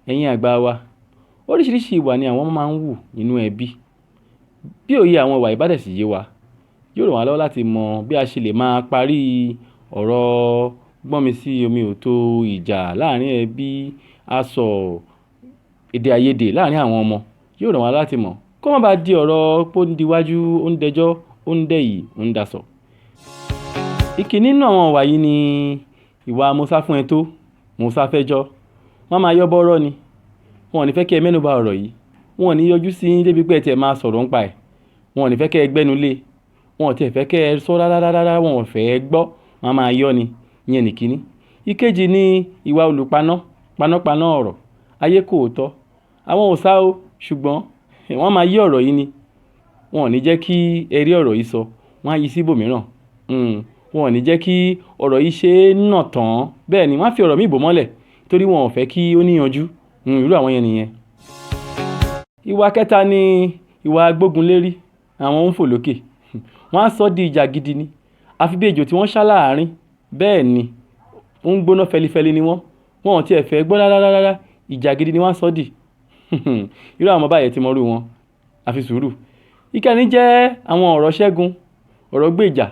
Ẹ̀yin àgbà wa, oríṣiríṣi ìwà ni àwọn ọmọ máa ń wù nínú ẹbí. Bí òye àwọn ìwà yìí bá dẹ̀ sì yé wa, yóò ràn wá lọ́wọ́ láti mọ bí a ṣe lè máa parí ọ̀rọ̀ gbọ́nmi sí omi ò tó ìjà láàrin ẹbí, asọ̀, èdè àìyedè láàrin àwọn ọmọ. Yóò ràn wá láti mọ̀ kó má bàa di ọ̀rọ̀ pé ó ń diwájú, ó ń dẹjọ́, ó ń dẹ̀yì, ó ń dasọ̀. Ìkíní nínú àwọn ìwà yìí ni ìwà mo sá fún ẹ tó, mo sá fẹ́jọ́. Wọ́n máa yọ́ bọ́rọ́ ni. Wọn ò ní fẹ́ kí ẹ mẹ́nu bà ọ̀rọ̀ yìí. Wọn ò ní yọjú sí yín débi pé ẹ tiẹ̀ máa sọ̀rọ̀ ńpa ẹ̀. Wọn ò ní fẹ́ kí ẹ gbẹ́nu lé. Wọn ò tiẹ̀ fẹ́ kí ẹ sọ rárá, wọn ò fẹ́ gbọ́. Wọ́n máa yọ́ ni. Ìyẹn nìkíní. Ìkejì ni ìwà olùpaná, panápaná ọ̀rọ̀. Ayé kò tọ́. Àwọn ò sá o, ṣùgbọ́n wọ́n máa yí ọ̀rọ̀ yìí ni. Wọn ò ní jẹ́ kí ẹ rí ọ̀rọ̀ yìí sọ. Wọ́n á yí sí ibòmíràn. Wọn ò ní jẹ́ kí ọ̀rọ̀ yìí ṣe é nà tán. Bẹ́ẹ̀ ni wọ́n á fi ọ̀rọ̀ míì bò mọ́lẹ̀ torí wọn ò fẹ́ kí ó níyanjú. Irú àwọn yẹn nìyẹn. Ìwà kẹta ni ìwà agbógunlérí. Àwọn ń fò lókè. Wọ́n á sọ di ìjà gidi ni. Àfi bí ejò tí wọ́n ṣá láàárín. Bẹ́ẹ̀ ni ó ń gbóná fẹlifẹli ni wọ́n. Wọn ò tiẹ̀ fẹ́ gbọ́ rárá. Ìjà gidi ni wọ́n á sọ di. Irú àwọn ọmọ báyẹn ti mọrú wọn. Àfi sùúrù. Ìkẹrin jẹ́ àwọn ọ̀rọ̀ ṣẹ́gun, ọ̀rọ̀ gbèjà,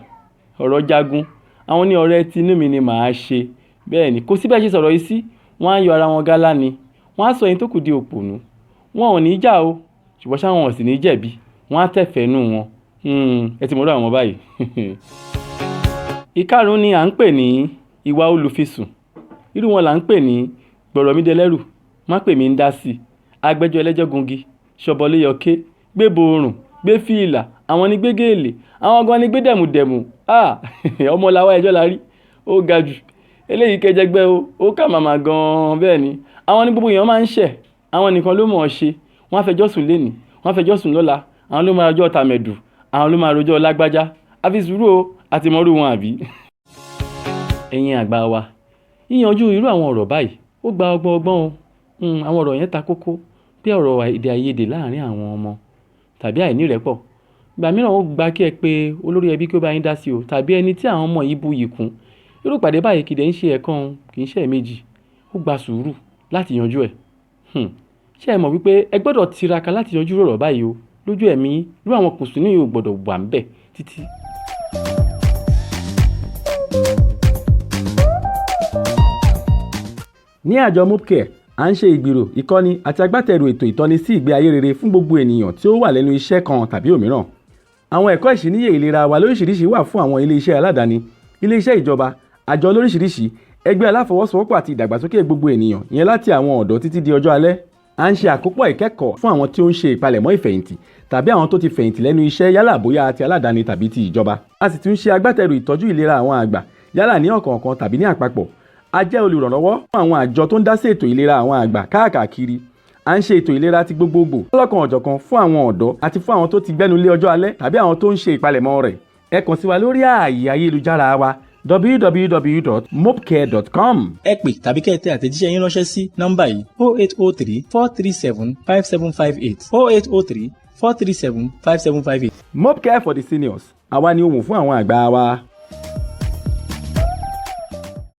ọ̀rọ̀ jagun. Àwọn ní ọ̀rẹ́ tinú mi ni màá ṣe. Bẹ́ẹ̀ ni kò sí bẹ́ẹ̀ ṣe sọ̀rọ̀ yìí sí. Wọ́n á yọ ara wọn gálá ni. Wọ́n á sọ ẹni tó kù di òpònú. Wọn ò ní jà o, ṣùgbọ́n ṣá wọn ò sì ní jẹ̀bi. Wọ́n á tẹ̀fẹ́ nú wọn. Ẹ ti mọrú àwọn ọmọ báyìí. Ìkarùn-ún ni à ń pè ní ìwà olùfisùn. Irú wọn là ń pè ní gbọ̀rọ̀mídẹlẹ́rù, má pè mí ń dá sí, agbẹ́jọ́ ẹlẹ́jọ́ gungi, ṣọbọléyọké, gbé borùn, gbé fìlà, àwọn ni gbé gèlè, àwọn gan ni gbé dẹ̀mùdẹ̀mù. Ọmọ làwa ẹjọ́ la rí, ó ga jù. Eléyìí kẹjẹgbẹ́ o, ó kà màmá gan-an. Bẹ́ẹ̀ ni àwọn ní gbogbo èèyàn máa ń ṣẹ̀, àwọn nìkan ló mọ̀ ọ́ ṣe. Wọ́n á fẹjọ́ sùn lénìí, wọ́n á fẹjọ́ sùn lọ́la, àwọn ló máa rojọ́ tàmẹ̀dù, àwọn ló máa rojọ́ lágbájá. Àfi sùúrù o, àti mọrú wọn àbí. Ẹ̀yin àgbà wa, yíyanjú irú àwọn ọ̀rọ̀ báyìí ó gba ọgbọ́n o. Àwọn ọ̀rọ̀ yẹn ta kókó bí ọ̀rọ̀ èdè àìyedè láàrin àwọn ọmọ tàbí àìnírẹ́pọ̀. Ìgbà mìíràn ó gba kí ẹ pé olórí ẹbí kí ó bá yín dá sí o, tàbí ẹni tí àwọn ọmọ yìí bu yìí kún. Irú ìpàdé báyìí kì í dẹ̀ ń ṣe ẹ̀kan, kì í ṣe ẹ̀mejì. Ó gba sùúrù láti yanjú ẹ̀. Ṣé ẹ mọ̀ wípé ẹ gbọ́dọ̀ tiraka láti yanjú ọ̀rọ̀ báyìí o lójú ẹ̀mí. Irú àwọn kùnsùnú yìí ò gbọ́dọ̀ wà ńbẹ̀ títí. Ní àjọ Mopcare, à ń ṣe ìgbìrò, ìkọ́ni àti agbátẹrù ètò ìtọ́ni sí ìgbé ayé rere fún gbogbo ènìyàn tí ó wà lẹ́nu iṣẹ́ kan tàbí òmíràn. Àwọn ẹ̀kọ́ ìṣíníyè ìlera wa lóríṣiríṣi wà fún àwọn ilé-iṣẹ́ aládàáni, ilé-iṣẹ́ ìjọba, àjọ lóríṣiríṣi, ẹgbẹ́ aláfọwọ́sowọ́pọ̀ àti ìdàgbàsókè gbogbo ènìyàn, ìyẹn láti àwọn ọ̀dọ́ títí di ọjọ́ alẹ́. À ń ṣe àkópọ̀ ìkẹ́kọ̀ọ́ fún àwọn tí ó ń ṣe ìpalẹ̀mọ́ ìfẹ̀yìntì tàbí àwọn tó ti fẹ̀yìntì lẹ́nu iṣẹ́ yálà bóyá ti aládàáni tàbí ti ìjọba. A sì tún ṣe agbátẹrù ìtọ́jú ìlera àwọn àgbà yálà ní ọ̀kọ̀ọ̀kan tàbí ní àpapọ̀. A jẹ́ olùrànlọ́wọ́ fún àwọn àjọ tó ń dá sí ètò ìlera àwọn àgbà káàkiri. À ń ṣe ètò ìlera ti gbogbogbò lọ́lọ́kan ọ̀jọ̀kan fún àwọn ọ̀dọ́ àti fún àwọn tó ti gbẹ́nu lé ọjọ́ alẹ́ tàbí àwọn tó ń ṣe ìpalẹ̀mọ́ rẹ̀. Ẹ kàn sí wa lórí ààyè ayélujára wa www.mopcare.com. Ẹ pè tàbí kẹ́ ẹ tẹ àtẹ̀jíṣẹ́ yín ránṣẹ́ sí nọ́mbà yìí 0803 437 5758 0803 437 5758. Mopcare for the seniors. Àwa ni ohùn fún àwọn àgbà wa.